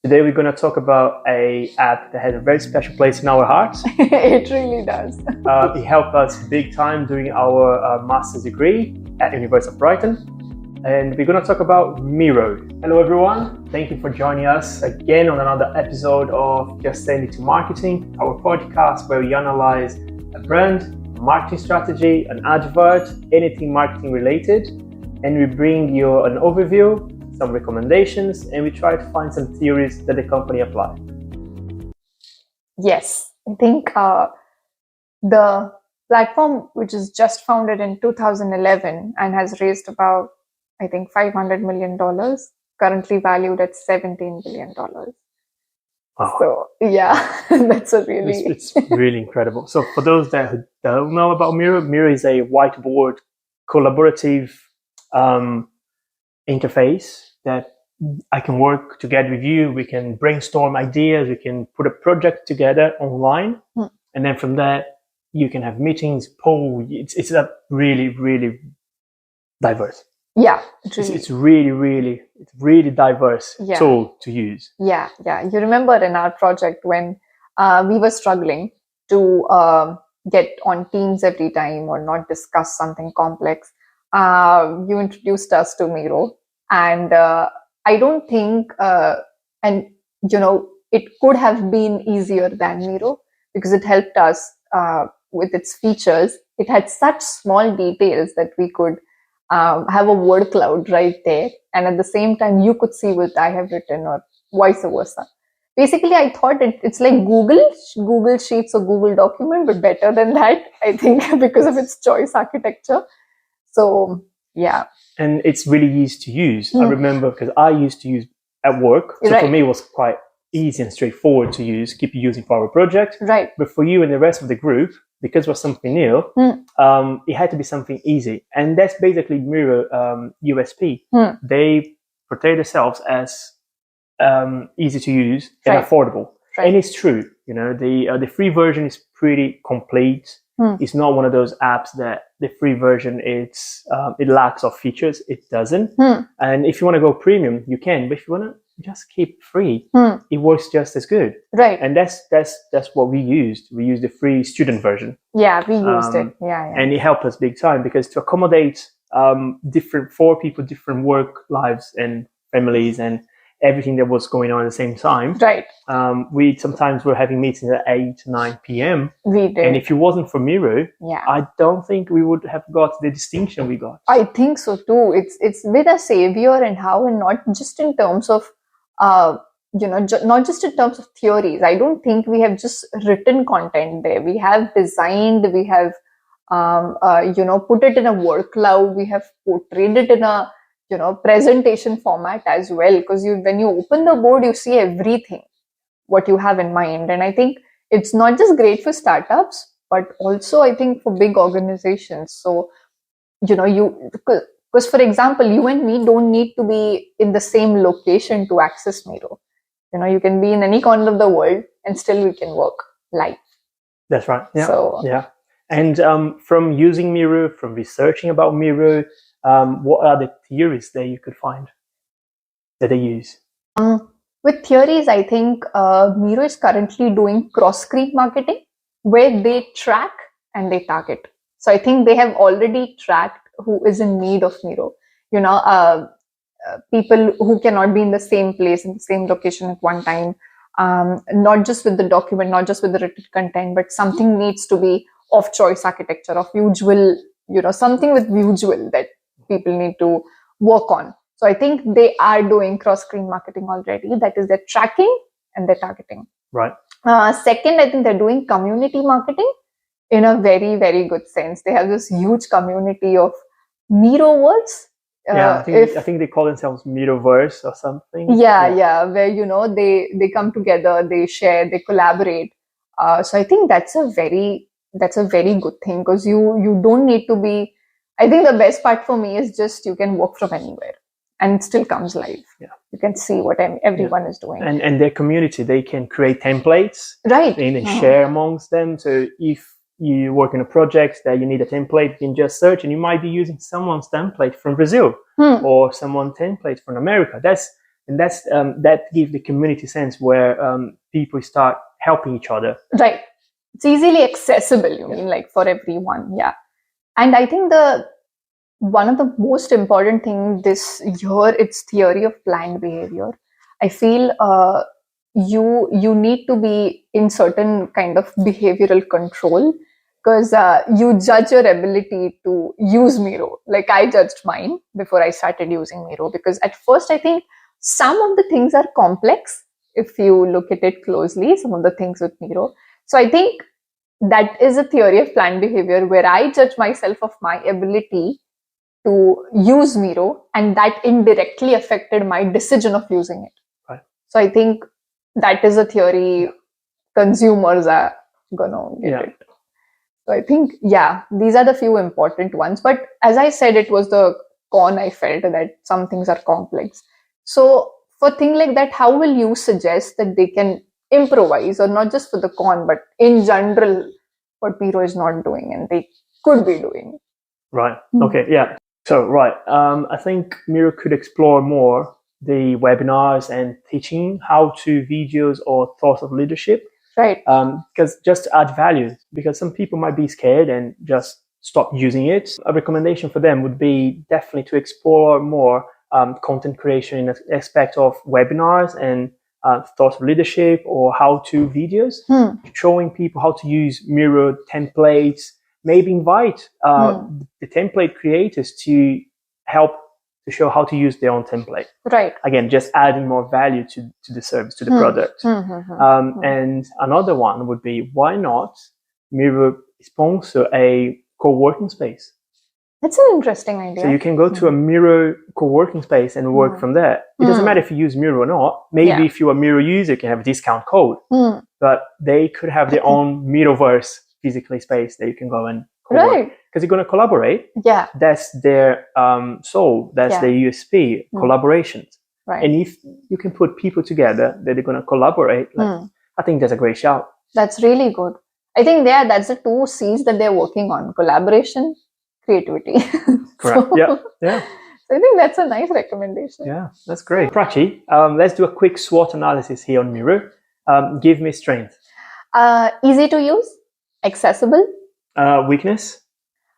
Today we're going to talk about a app that has a very special place in our hearts. It really does. It helped us big time during our master's degree at University of Brighton. And we're going to talk about Miro. Hello everyone, thank you for joining us again on another episode of Just Send It to Marketing, our podcast where we analyze a brand, a marketing strategy, an advert, anything marketing related, and we bring you an overview, some recommendations, and we try to find some theories that the company apply. Yes, I think the platform, which is just founded in 2011 and has raised about, I think, $500 million, currently valued at $17 billion. Wow. So, yeah, that's a really... It's really incredible. So for those that don't know about Miro, Miro is a whiteboard collaborative interface that I can work together with you. We can brainstorm ideas. We can put a project together online. And then from there, you can have meetings, poll. It's a really, really diverse. Yeah, it's really diverse tool to use. Yeah. You remember in our project when we were struggling to get on Teams every time or not discuss something complex, you introduced us to Miro, and I don't think, and you know, it could have been easier than Miro because it helped us with its features. It had such small details that we could have a word cloud right there, and at the same time you could see what I have written or vice versa. Basically, I thought it's like Google Sheets or Google Document, but better than that, I think, because of its choice architecture. So yeah, and it's really easy to use. I remember because I used to use at work, so for me it was quite easy and straightforward to use. Keep using for our project, right? But for you and the rest of the group, because it was something new, it had to be something easy, and that's basically Miro USP. They portray themselves as easy to use and affordable, and it's true. You know, the free version is pretty complete. It's not one of those apps that the free version it lacks of features. It doesn't. And if you want to go premium, you can. But if you want to just keep free, it works just as good. Right. And that's what we used. We used the free student version. Yeah, we used it. Yeah. And it helped us big time because to accommodate four people, different work lives and families and everything that was going on at the same time. Right. We sometimes were having meetings at 8, 9 p.m. We did. And if it wasn't for Miro, I don't think we would have got the distinction we got. I think so too. It's been a savior and how, and not just in terms of, not just in terms of theories. I don't think we have just written content there. We have designed, we have, put it in a word cloud. We have portrayed it in a, presentation format as well, because when you open the board, you see everything what you have in mind. And I think it's not just great for startups, but also I think for big organizations. So, because for example, you and me don't need to be in the same location to access Miro. You can be in any corner of the world and still we can work live. That's right. Yeah. And from using Miro, from researching about Miro, what are the theories that you could find that they use? With theories, I think Miro is currently doing cross-screen marketing where they track and they target. So I think they have already tracked who is in need of Miro. People who cannot be in the same place, in the same location at one time, not just with the document, not just with the written content, but something needs to be of choice architecture, of usual, something with usual that people need to work on. So I think they are doing cross-screen marketing already. That is, they're tracking and they're targeting. Right. Second, I think they're doing community marketing in a very, very good sense. They have this huge community of Miroverse. I think they call themselves Miroverse or something. Yeah, where they come together, they share, they collaborate. So I think that's a very good thing, because you don't need to be. I think the best part for me is just you can work from anywhere and it still comes live. Yeah. You can see what everyone is doing. And their community, they can create templates. Right. And they share amongst them. So if you work in a project that you need a template, you can just search and you might be using someone's template from Brazil or someone's template from America. That's And that gives the community sense where people start helping each other. Right. It's easily accessible, you mean, like for everyone. Yeah. And I think one of the most important thing this year, it's theory of planned behavior. I feel you need to be in certain kind of behavioral control, because you judge your ability to use Miro. Like I judged mine before I started using Miro, because at first I think some of the things are complex if you look at it closely, some of the things with Miro. So I think that is a theory of planned behavior where I judge myself of my ability to use Miro, and that indirectly affected my decision of using it. Right. So I think that is a theory consumers are gonna get it. So I think, yeah, these are the few important ones. But as I said, it was the con I felt that some things are complex. So for things like that, how will you suggest that they can improvise, or not just for the con, but in general, what Miro is not doing and they could be doing? Right. Okay. Yeah. So, right. I think Miro could explore more the webinars and teaching how-to videos or thoughts of leadership. Right. Because just to add value, because some people might be scared and just stop using it. A recommendation for them would be definitely to explore more content creation in aspect of webinars and thoughts of leadership or how-to videos, showing people how to use Miro templates. Maybe invite the template creators to help to show how to use their own template. Right. Again, just adding more value to the service, to the product. And another one would be, why not Miro sponsor a co-working space? That's an interesting idea. So you can go to a Miro co-working space and work from there. It doesn't matter if you use Miro or not. Maybe if you're a Miro user, you can have a discount code. But they could have their own Miroverse physically space that you can go and co-work. Right. Because you're going to collaborate. Yeah. That's their soul. That's their USP, collaborations. Right. And if you can put people together that are going to collaborate, I think that's a great shout. That's really good. I think that's the 2 C's that they're working on: collaboration, creativity. Correct. Yeah. So I think that's a nice recommendation. Yeah, that's great. Prachi, let's do a quick SWOT analysis here on Miro. Give me strength. Easy to use, accessible. Weakness.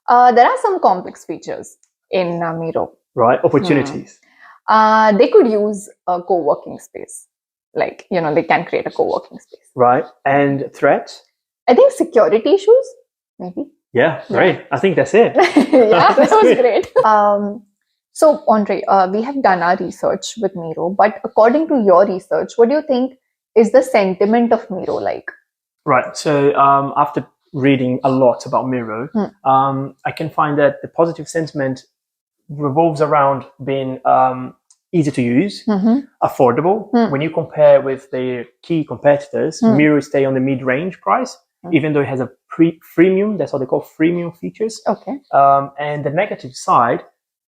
There are some complex features in Miro. Right. Opportunities. They could use a co-working space. Like, they can create a co-working space. Right. And threats? I think security issues, maybe. Yeah, great. I think that's it. Yeah, that was great. So, Andre, we have done our research with Miro, but according to your research, what do you think is the sentiment of Miro like? Right. So, after reading a lot about Miro, I can find that the positive sentiment revolves around being easy to use, affordable. When you compare with the key competitors, Miro stay on the mid-range price, even though it has a freemium, that's what they call freemium features. Okay. And the negative side,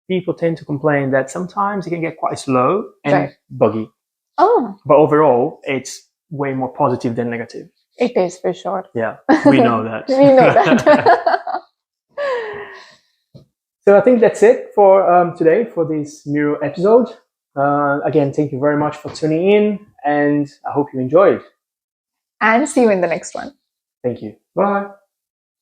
people tend to complain that sometimes it can get quite slow and buggy. Oh. But overall, it's way more positive than negative. It is, for sure. Yeah, we know that. We know that. So I think that's it for today, for this Miro episode. Again, thank you very much for tuning in, and I hope you enjoyed. And see you in the next one. Thank you. Bye.